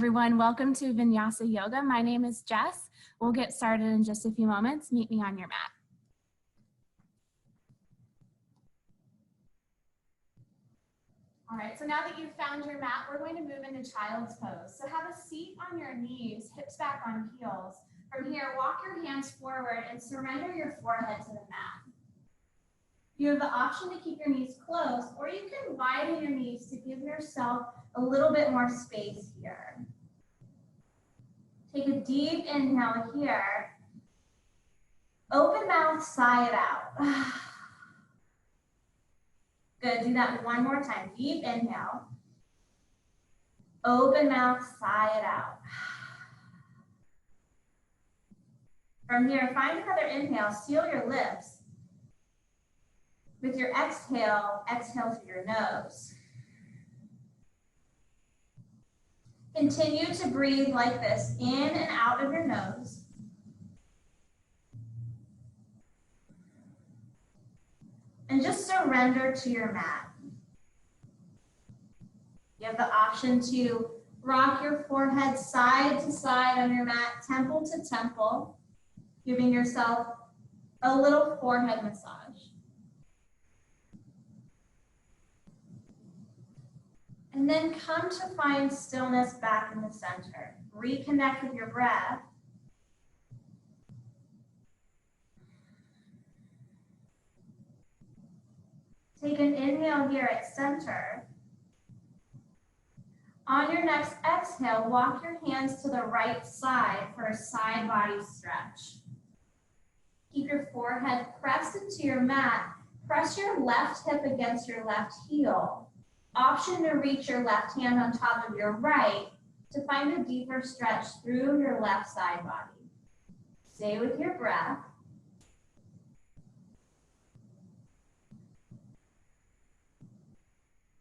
everyone. Welcome to Vinyasa Yoga. My name is Jess. We'll get started in just a few moments. Meet me on your mat. All right, so now that you've found your mat, we're going to move into child's pose. So have a seat on your knees, hips back on heels. From here, walk your hands forward and surrender your forehead to the mat. You have the option to keep your knees closed, or you can widen your knees to give yourself a little bit more space here. Take a deep inhale here. Open mouth, sigh it out. Good, do that one more time. Deep inhale. Open mouth, sigh it out. From here, find another inhale, seal your lips. With your exhale, exhale through your nose. Continue to breathe like this, in and out of your nose. And just surrender to your mat. You have the option to rock your forehead side to side on your mat, temple to temple, giving yourself a little forehead massage. And then come to find stillness back in the center. Reconnect with your breath. Take an inhale here at center. On your next exhale, walk your hands to the right side for a side body stretch. Keep your forehead pressed into your mat. Press your left hip against your left heel. Option to reach your left hand on top of your right to find a deeper stretch through your left side body. Stay with your breath.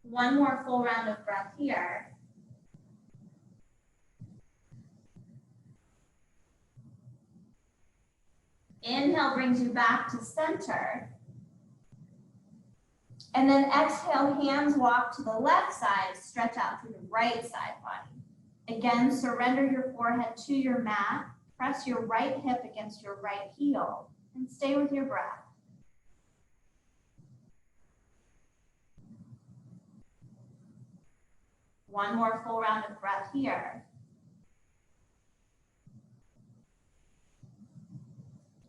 One more full round of breath here. Inhale brings you back to center. And then exhale, hands walk to the left side, stretch out to the right side body. Again, surrender your forehead to your mat. Press your right hip against your right heel and stay with your breath. One more full round of breath here.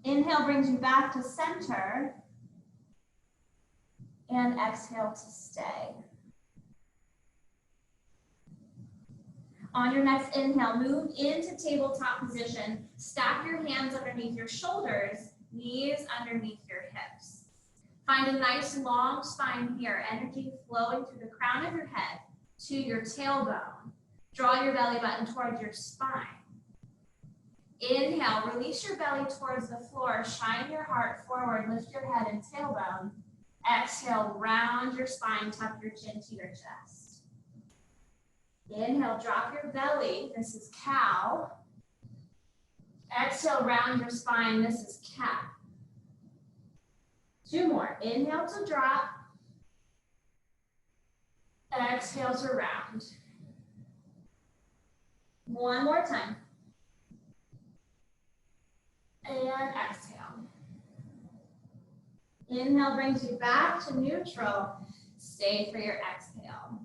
Inhale brings you back to center. And exhale to stay. On your next inhale, move into tabletop position. Stack your hands underneath your shoulders, knees underneath your hips. Find a nice long spine here, energy flowing through the crown of your head to your tailbone. Draw your belly button towards your spine. Inhale, release your belly towards the floor, shine your heart forward, lift your head and tailbone. Exhale, round your spine, tuck your chin to your chest. Inhale, drop your belly. This is cow. Exhale, round your spine. This is cat. Two more. Inhale to drop. Exhale to round. One more time. And exhale. Inhale brings you back to neutral. Stay for your exhale.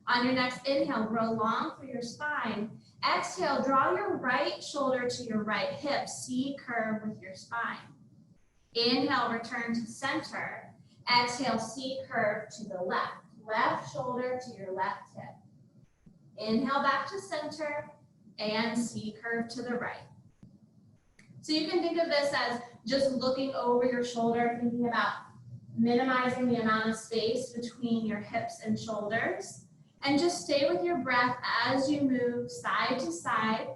On your next inhale, grow long through your spine. Exhale, draw your right shoulder to your right hip. C curve with your spine. Inhale, return to center. Exhale, C curve to the left. Left shoulder to your left hip. Inhale back to center and C curve to the right. So you can think of this as just looking over your shoulder, thinking about minimizing the amount of space between your hips and shoulders. And just stay with your breath as you move side to side.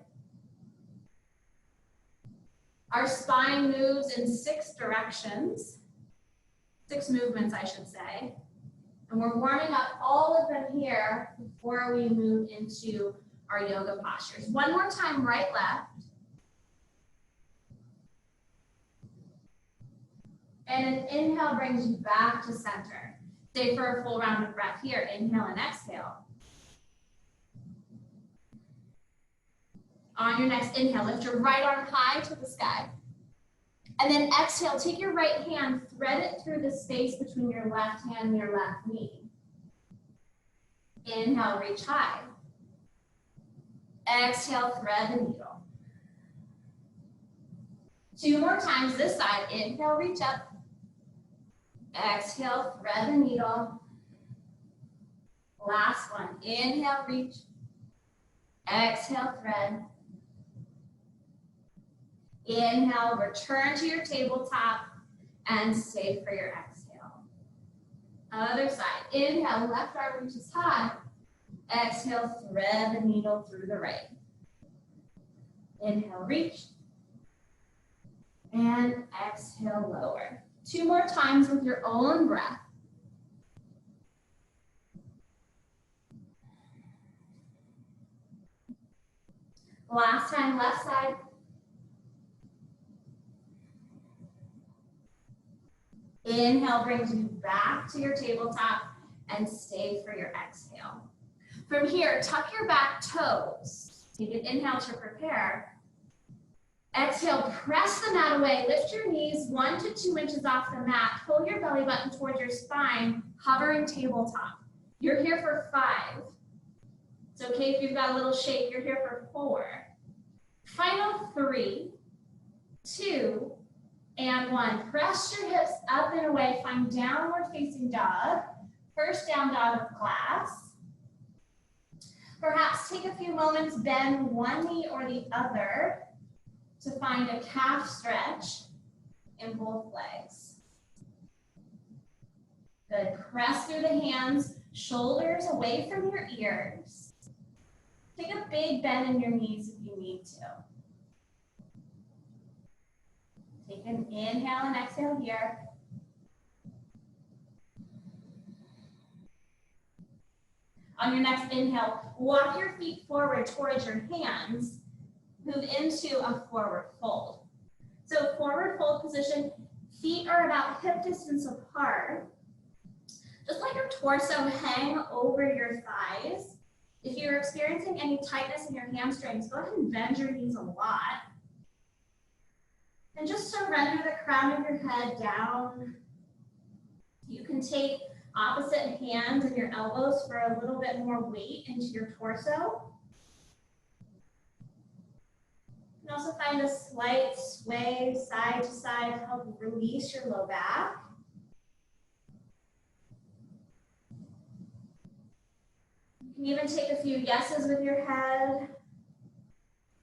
Our spine moves in 6 directions, 6 movements, I should say. And we're warming up all of them here before we move into our yoga postures. One more time, right, left. And an inhale brings you back to center. Stay for a full round of breath here. Inhale and exhale. On your next inhale, lift your right arm high to the sky. And then exhale, take your right hand, thread it through the space between your left hand and your left knee. Inhale, reach high. Exhale, thread the needle. 2 more times this side. Inhale, reach up. Exhale, thread the needle. Last one. Inhale, reach. Exhale, thread. Inhale, return to your tabletop and stay for your exhale. Other side. Inhale, left arm reaches high. Exhale, thread the needle through the right. Inhale, reach. And exhale, lower. 2 more times with your own breath. Last time, left side. Inhale brings you back to your tabletop and stay for your exhale. From here, tuck your back toes. Take an inhale to prepare. Exhale, press the mat away. Lift your knees 1 to 2 inches off the mat. Pull your belly button towards your spine, hovering tabletop. You're here for 5. It's okay if you've got a little shake. You're here for 4. Final 3, 2, and 1. Press your hips up and away. Find downward facing dog. First down dog of class. Perhaps take a few moments, bend one knee or the other to find a calf stretch in both legs. Good. Press through the hands, shoulders away from your ears. Take a big bend in your knees if you need to. Take an inhale and exhale here. On your next inhale, walk your feet forward towards your hands. Move into a forward fold. So forward fold position, feet are about hip distance apart. Just let your torso hang over your thighs. If you're experiencing any tightness in your hamstrings, go ahead and bend your knees a lot. And just surrender the crown of your head down. You can take opposite hands and your elbows for a little bit more weight into your torso. You can also find a slight sway side to side to help release your low back. You can even take a few yeses with your head,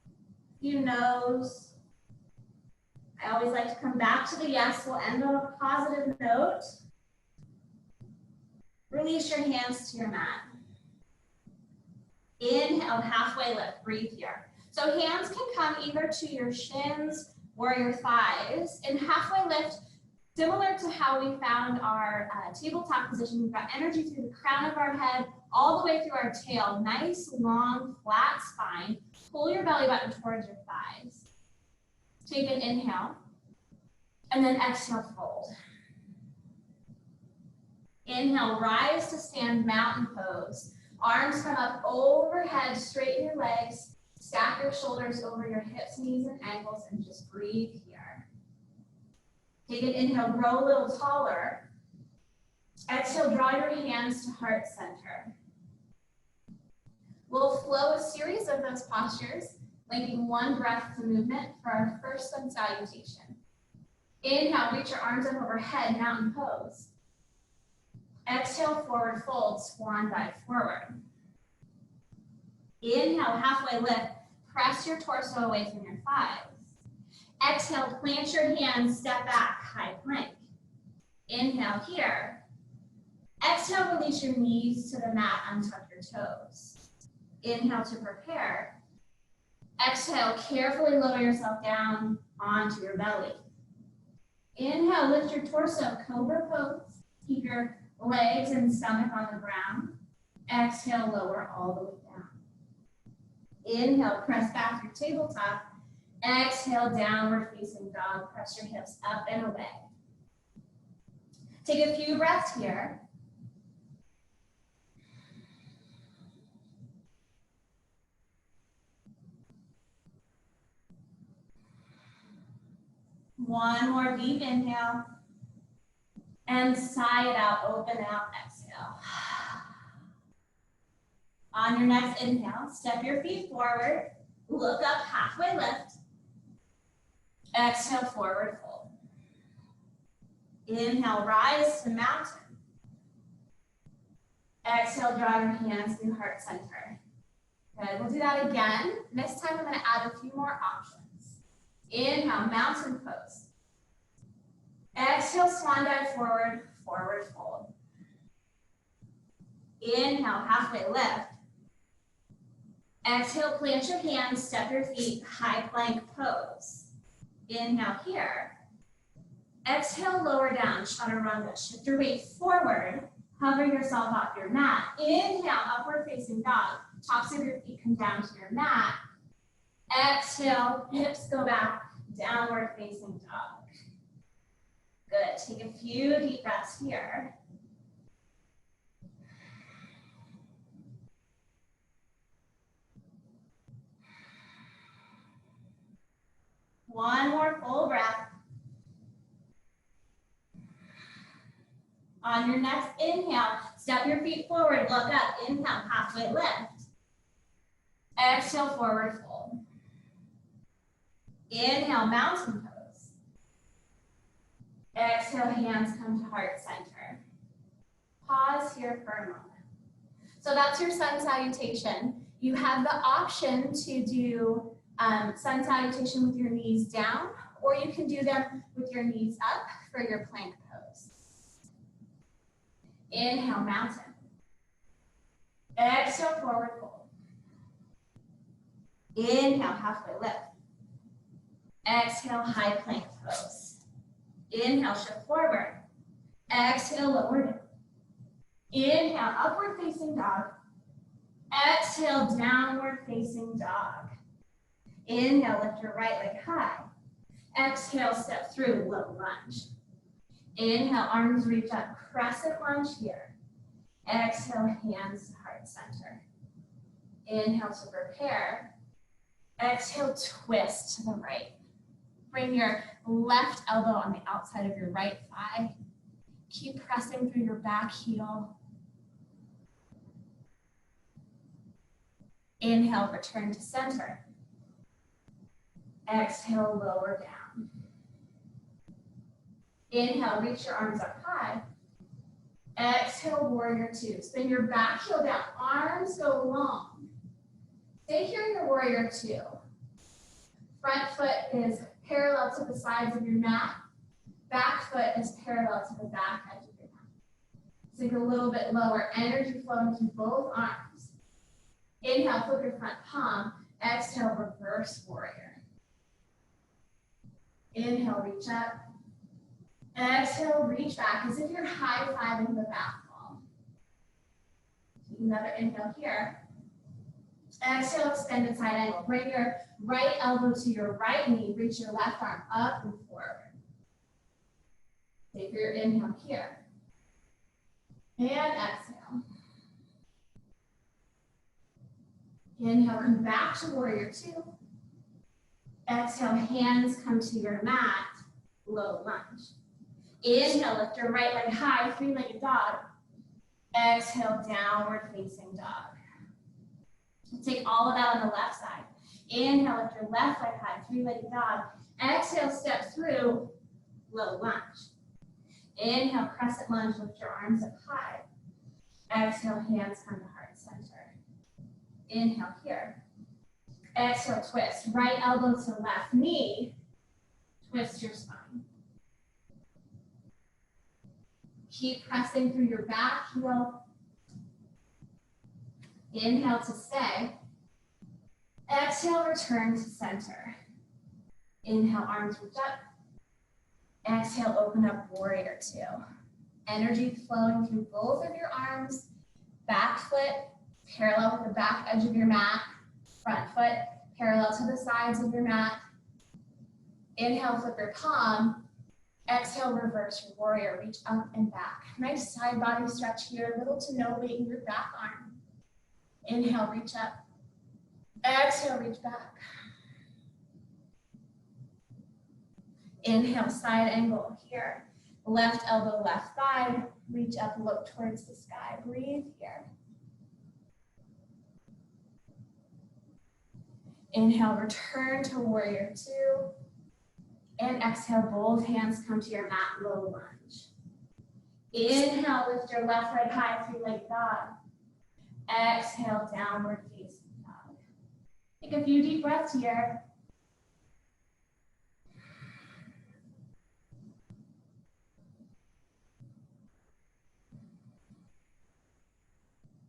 a few no's. I always like to come back to the yes. We'll end on a positive note. Release your hands to your mat. Inhale, halfway lift, breathe here. So hands can come either to your shins or your thighs. In halfway lift, similar to how we found our tabletop position, we've got energy through the crown of our head, all the way through our tail. Nice, long, flat spine. Pull your belly button towards your thighs. Take an inhale, and then exhale, fold. Inhale, rise to stand, mountain pose. Arms come up overhead, straighten your legs, stack your shoulders over your hips, knees, and ankles, and just breathe here. Take an inhale, grow a little taller. Exhale, draw your hands to heart center. We'll flow a series of those postures, linking one breath to movement for our first sun salutation. Inhale, reach your arms up overhead, mountain pose. Exhale, forward fold, swan dive forward. Inhale, halfway lift, press your torso away from your thighs. Exhale, plant your hands, step back, high plank. Inhale here. Exhale, release your knees to the mat, untuck your toes. Inhale to prepare. Exhale, carefully lower yourself down onto your belly. Inhale, lift your torso, cobra pose. Keep your legs and stomach on the ground. Exhale, lower all the way down. Inhale, press back your tabletop. Exhale, downward facing dog. Press your hips up and away. Take a few breaths here. One more deep inhale. And sigh it out, open out, exhale. On your next inhale, step your feet forward, look up, halfway lift. Exhale, forward fold. Inhale, rise to mountain. Exhale, draw your hands through heart center. Good, we'll do that again. This time I'm gonna add a few more options. Inhale, mountain pose. Exhale, swan dive forward, forward fold. Inhale, halfway lift. Exhale, plant your hands, step your feet, high plank pose. Inhale here. Exhale, lower down, chaturanga. Shift your weight forward, hover yourself off your mat. Inhale, upward facing dog. Tops of your feet come down to your mat. Exhale, hips go back, downward facing dog. Good, take a few deep breaths here. One more full breath. On your next inhale, step your feet forward, look up, inhale, halfway lift. Exhale, forward fold. Inhale, mountain pose. Exhale, hands come to heart center. Pause here for a moment. So that's your sun salutation. You have the option to do sun salutation with your knees down, or you can do them with your knees up for your plank pose. Inhale, mountain. Exhale, forward fold. Inhale, halfway lift. Exhale, high plank pose. Inhale, shift forward. Exhale, lower down. Inhale, upward facing dog. Exhale, downward facing dog. Inhale, lift your right leg high. Exhale, step through, low lunge. Inhale, arms reach up, crescent lunge here. Exhale, hands to heart center. Inhale to prepare. Exhale, twist to the right. Bring your left elbow on the outside of your right thigh. Keep pressing through your back heel. Inhale, return to center. Exhale, lower down. Inhale, reach your arms up high. Exhale, warrior two. Spin your back heel down, arms go long. Stay here in your warrior two. Front foot is parallel to the sides of your mat. Back foot is parallel to the back edge of your mat. Sink a little bit lower, energy flowing through both arms. Inhale, flip your front palm. Exhale, reverse warrior. Inhale, reach up. Exhale, reach back as if you're high-fiving the back wall. Another inhale here. Exhale, extended side angle. Bring your right elbow to your right knee. Reach your left arm up and forward. Take your inhale here. And exhale. Inhale, come back to warrior two. Exhale, hands come to your mat, low lunge. Inhale, lift your right leg high, three-legged dog. Exhale, downward facing dog. Take all of that on the left side. Inhale, lift your left leg high, three-legged dog. Exhale, step through, low lunge. Inhale, crescent lunge, lift your arms up high. Exhale, hands come to heart center. Inhale here. Exhale, twist. Right elbow to left knee. Twist your spine. Keep pressing through your back heel. Inhale to stay. Exhale, return to center. Inhale, arms reach up. Exhale, open up warrior two. Energy flowing through both of your arms. Back foot parallel with the back edge of your mat. Front foot parallel to the sides of your mat. Inhale, flip your palm. Exhale, reverse your warrior. Reach up and back. Nice side body stretch here. Little to no weight in your back arm. Inhale, reach up. Exhale, reach back. Inhale, side angle here. Left elbow, left thigh. Reach up, look towards the sky. Breathe here. Inhale, return to warrior two. And exhale, both hands come to your mat, low lunge. Inhale, lift your left leg high, three-legged dog. Exhale, downward facing dog. Take a few deep breaths here.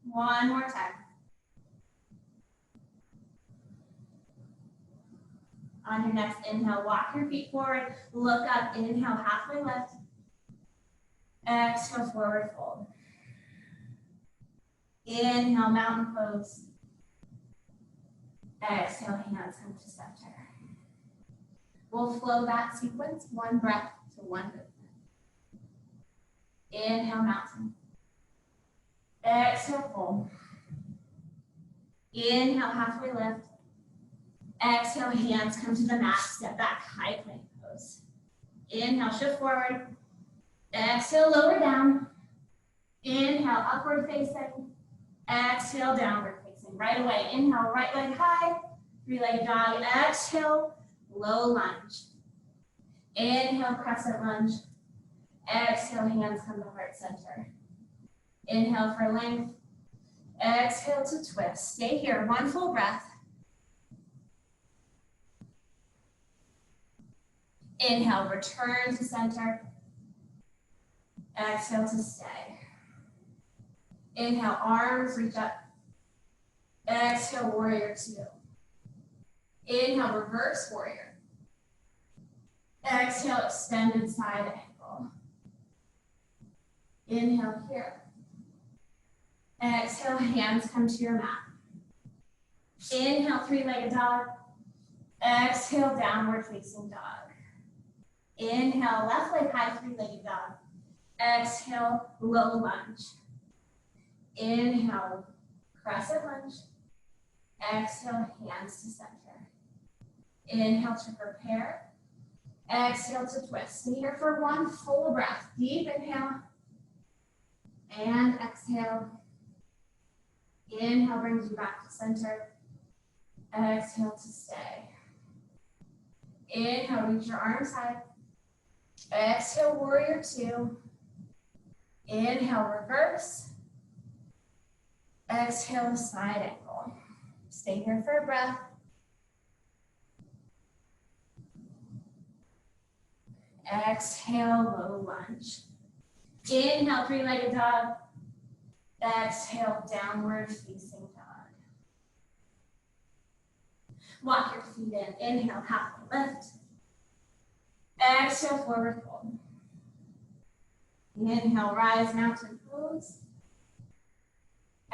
One more time. On your next inhale, walk your feet forward, look up, inhale, halfway lift. Exhale, forward fold. Inhale, mountain pose. Exhale, hands come to center. We'll flow that sequence, one breath to one movement. Inhale, mountain. Exhale, fold. Inhale, halfway lift. Exhale, hands come to the mat, step back, high plank pose. Inhale, shift forward. Exhale, lower down. Inhale, upward facing. Exhale, downward facing. Right away, inhale, right leg high, three-legged dog. Exhale, low lunge. Inhale, crescent lunge. Exhale, hands come to heart center. Inhale for length. Exhale to twist. Stay here, one full breath. Inhale, return to center. Exhale to stay. Inhale, arms reach up. Exhale, warrior two. Inhale, reverse warrior. Exhale, extended side angle. Inhale here. Exhale, hands come to your mat. Inhale, three-legged dog. Exhale, downward facing dog. Inhale, left leg high, three-legged dog. Exhale, low lunge. Inhale, crescent lunge. Exhale, hands to center. Inhale to prepare. Exhale to twist. Stay here for one full breath. Deep inhale. And exhale. Inhale brings you back to center. Exhale to stay. Inhale, reach your arms high. Exhale, warrior two. Inhale, reverse. Exhale, side angle. Stay here for a breath. Exhale, low lunge. Inhale, three-legged dog. Exhale, downward facing dog. Walk your feet in. Inhale, halfway lift. Exhale, forward fold. Inhale, rise, mountain pose.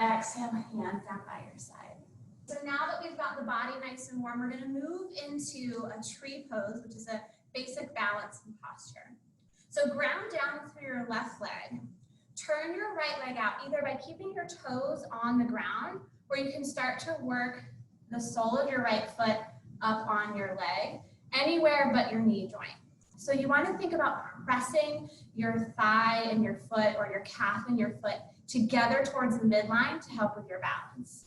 Exhale, hands down by your side. So now that we've got the body nice and warm, we're going to move into a tree pose, which is a basic balance and posture. So ground down through your left leg. Turn your right leg out, either by keeping your toes on the ground, or you can start to work the sole of your right foot up on your leg, anywhere but your knee joint. So you want to think about pressing your thigh and your foot, or your calf and your foot together towards the midline to help with your balance.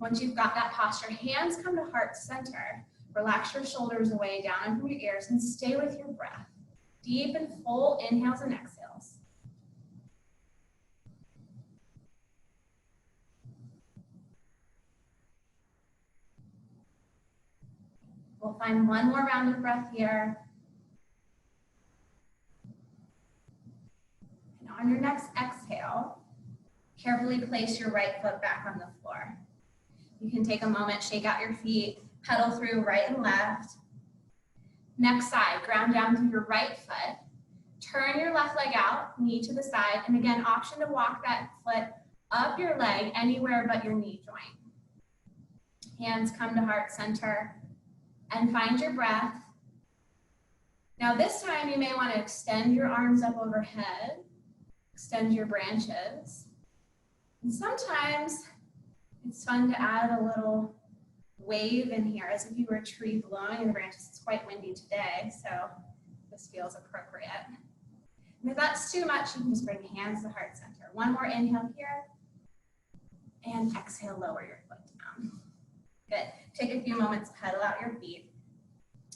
Once you've got that posture, hands come to heart center. Relax your shoulders away down from your ears and stay with your breath. Deep and full inhales and exhales. We'll find one more round of breath here. And on your next exhale, carefully place your right foot back on the floor. You can take a moment, shake out your feet, pedal through right and left. Next side, ground down through your right foot. Turn your left leg out, knee to the side, and again, option to walk that foot up your leg anywhere but your knee joint. Hands come to heart center and find your breath. Now this time you may want to extend your arms up overhead, extend your branches. And sometimes it's fun to add a little wave in here as if you were a tree blowing in the branches. It's quite windy today, so this feels appropriate. And if that's too much, you can just bring the hands to heart center. One more inhale here. And exhale, lower your foot down. Good. Take a few moments to pedal out your feet.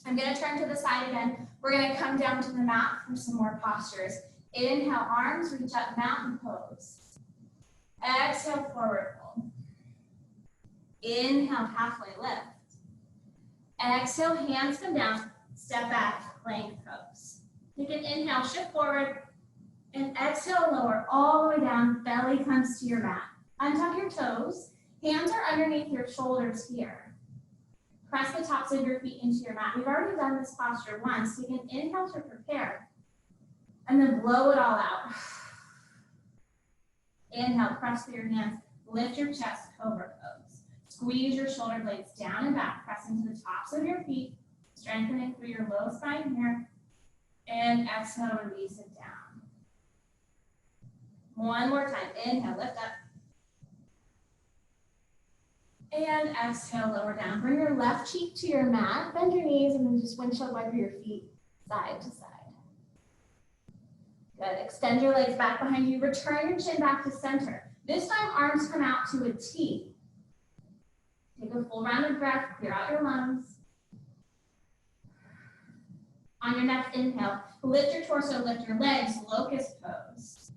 I'm going to turn to the side again. We're going to come down to the mat for some more postures. Inhale, arms reach up, mountain pose. Exhale, forward fold. Inhale, halfway lift. Exhale, hands come down, step back, plank pose. Take an inhale, shift forward, and exhale, lower all the way down, belly comes to your mat. Untuck your toes, hands are underneath your shoulders here. Press the tops of your feet into your mat. We've already done this posture once. Take an inhale to prepare, and then blow it all out. Inhale, press through your hands, lift your chest, cobra pose. Squeeze your shoulder blades down and back, pressing to the tops of your feet, strengthening through your low spine here, and exhale, release it down. One more time, inhale, lift up, and exhale, lower down. Bring your left cheek to your mat, bend your knees, and then just windshield wiper your feet side to side. Good, extend your legs back behind you, return your chin back to center. This time, arms come out to a T. Take a full round of breath, clear out your lungs. On your next inhale, lift your torso, lift your legs, locust pose.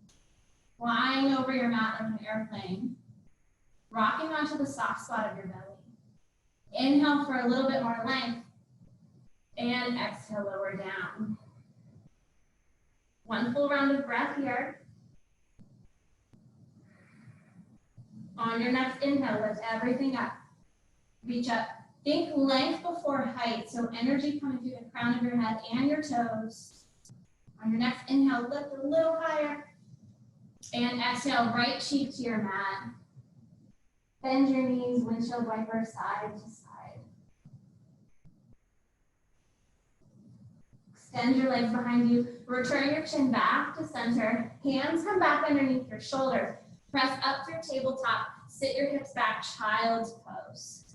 Flying over your mat like an airplane. Rocking onto the soft spot of your belly. Inhale for a little bit more length. And exhale, lower down. One full round of breath here. On your next inhale, lift everything up. Reach up. Think length before height, so energy coming through the crown of your head and your toes. On your next inhale, lift a little higher. And exhale, right cheek to your mat. Bend your knees, windshield wiper side to side. Extend your legs behind you. Return your chin back to center. Hands come back underneath your shoulders. Press up through tabletop. Sit your hips back, child's pose.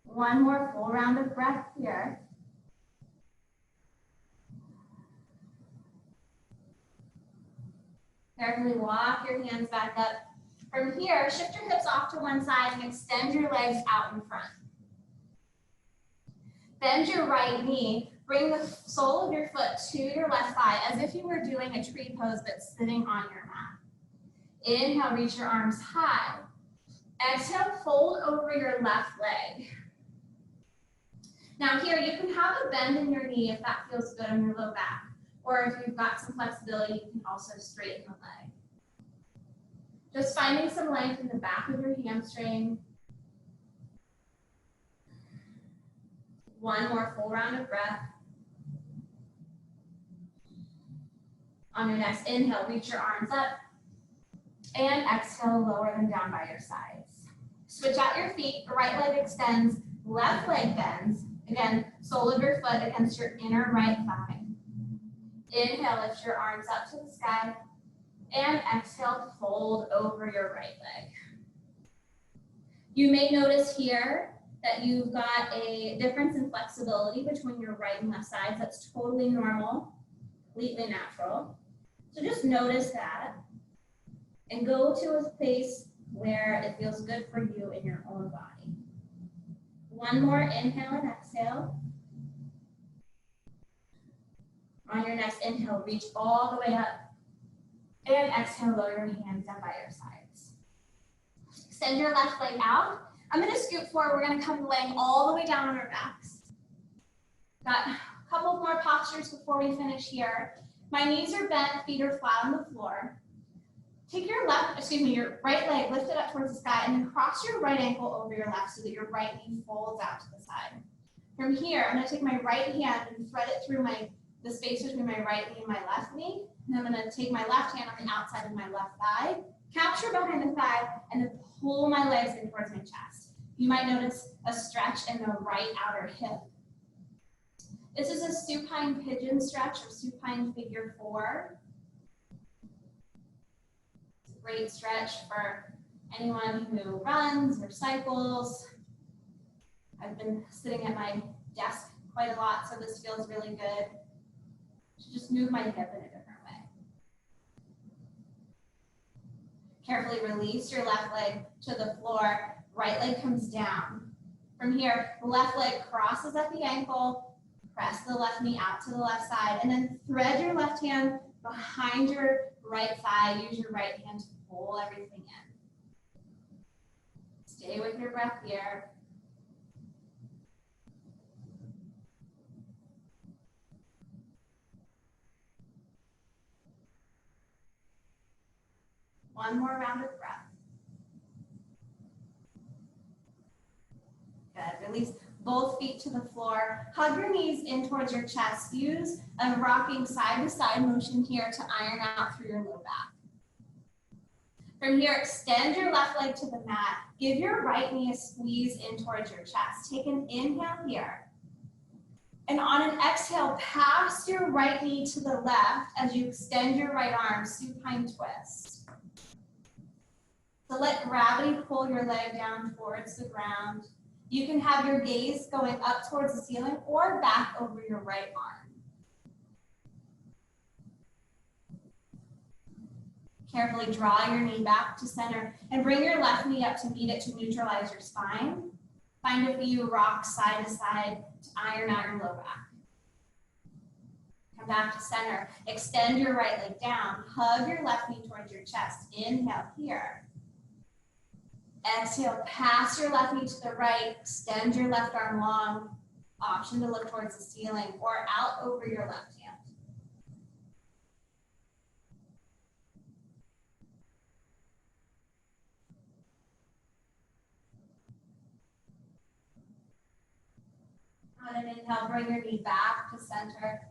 One more full round of breath here. Carefully walk your hands back up. From here, shift your hips off to one side and extend your legs out in front. Bend your right knee. Bring the sole of your foot to your left thigh as if you were doing a tree pose that's sitting on your mat. Inhale, reach your arms high. Exhale, fold over your left leg. Now here, you can have a bend in your knee if that feels good on your low back. Or if you've got some flexibility, you can also straighten the leg. Just finding some length in the back of your hamstring. One more full round of breath. On your next inhale, reach your arms up. And exhale, lower them down by your sides. Switch out your feet. The right leg extends, left leg bends. Again, sole of your foot against your inner right thigh. Inhale, lift your arms up to the sky. And exhale, fold over your right leg. You may notice here that you've got a difference in flexibility between your right and left sides. That's totally normal, completely natural. So just notice that and go to a place where it feels good for you in your own body. One more inhale and exhale. On your next inhale, reach all the way up. And exhale, lower your hands down by your sides. Extend your left leg out. I'm going to scoot forward. We're going to come laying all the way down on our backs. Got a couple more postures before we finish here. My knees are bent, feet are flat on the floor. Take your your right leg, lift it up towards the sky, and then cross your right ankle over your left so that your right knee folds out to the side. From here, I'm going to take my right hand and thread it through the space between my right knee and my left knee. And I'm going to take my left hand on the outside of my left thigh, capture behind the thigh, and then pull my legs in towards my chest. You might notice a stretch in the right outer hip. This is a supine pigeon stretch or supine figure 4. It's a great stretch for Anyone who runs or cycles, I've been sitting at my desk quite a lot, so this feels really good. To just move my hip in a different way. Carefully release your left leg to the floor, right leg comes down. From here, left leg crosses at the ankle, press the left knee out to the left side, and then thread your left hand behind your right thigh. Use your right hand to pull everything in. Stay with your breath here. One more round of breath. Good. Release both feet to the floor. Hug your knees in towards your chest. Use a rocking side-to-side motion here to iron out through your low back. From here, extend your left leg to the mat. Give your right knee a squeeze in towards your chest. Take an inhale here. And on an exhale, pass your right knee to the left as you extend your right arm, supine twist. So let gravity pull your leg down towards the ground. You can have your gaze going up towards the ceiling or back over your right arm. Carefully draw your knee back to center and bring your left knee up to meet it to neutralize your spine. Find a few rocks side to side to iron out your low back. Come back to center. Extend your right leg down. Hug your left knee towards your chest. Inhale here. Exhale, pass your left knee to the right. Extend your left arm long. Option to look towards the ceiling or out over your left hand. On an inhale, bring your knee back to center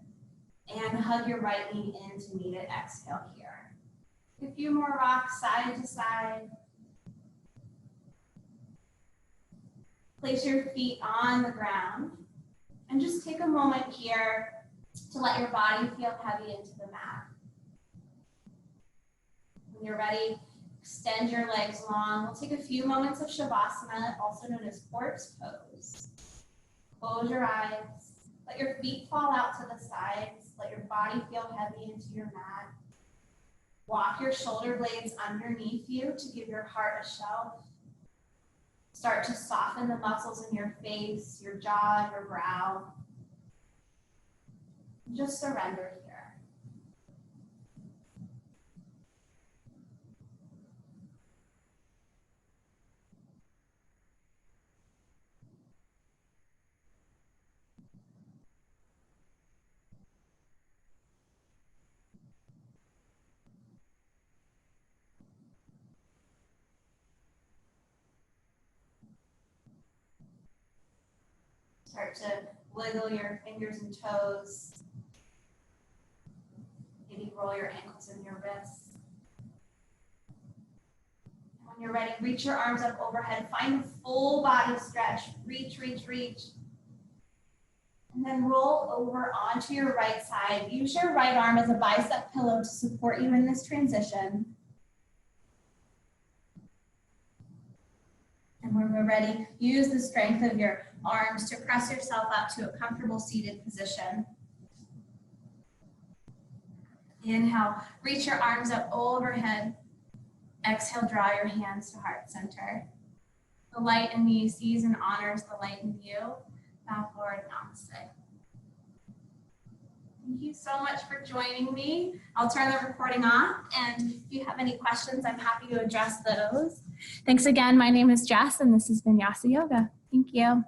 and hug your right knee in to meet it. Exhale here. A few more rocks side to side. Place your feet on the ground and just take a moment here to let your body feel heavy into the mat. When you're ready, extend your legs long. We'll take a few moments of Shavasana, also known as corpse pose. Close your eyes. Let your feet fall out to the sides. Let your body feel heavy into your mat. Walk your shoulder blades underneath you to give your heart a shelf. Start to soften the muscles in your face, your jaw, your brow. Just surrender here. Start to wiggle your fingers and toes. Maybe roll your ankles and your wrists. And when you're ready, reach your arms up overhead. Find a full body stretch. Reach, reach, reach. And then roll over onto your right side. Use your right arm as a bicep pillow to support you in this transition. And when we're ready, use the strength of your arms to press yourself up to a comfortable seated position. Inhale, reach your arms up overhead. Exhale, draw your hands to heart center. The light in me sees and honors the light in you. Bow forward, namaste. Thank you so much for joining me. I'll turn the recording off, and if you have any questions, I'm happy to address those. Thanks again. My name is Jess, and this is Vinyasa Yoga. Thank you.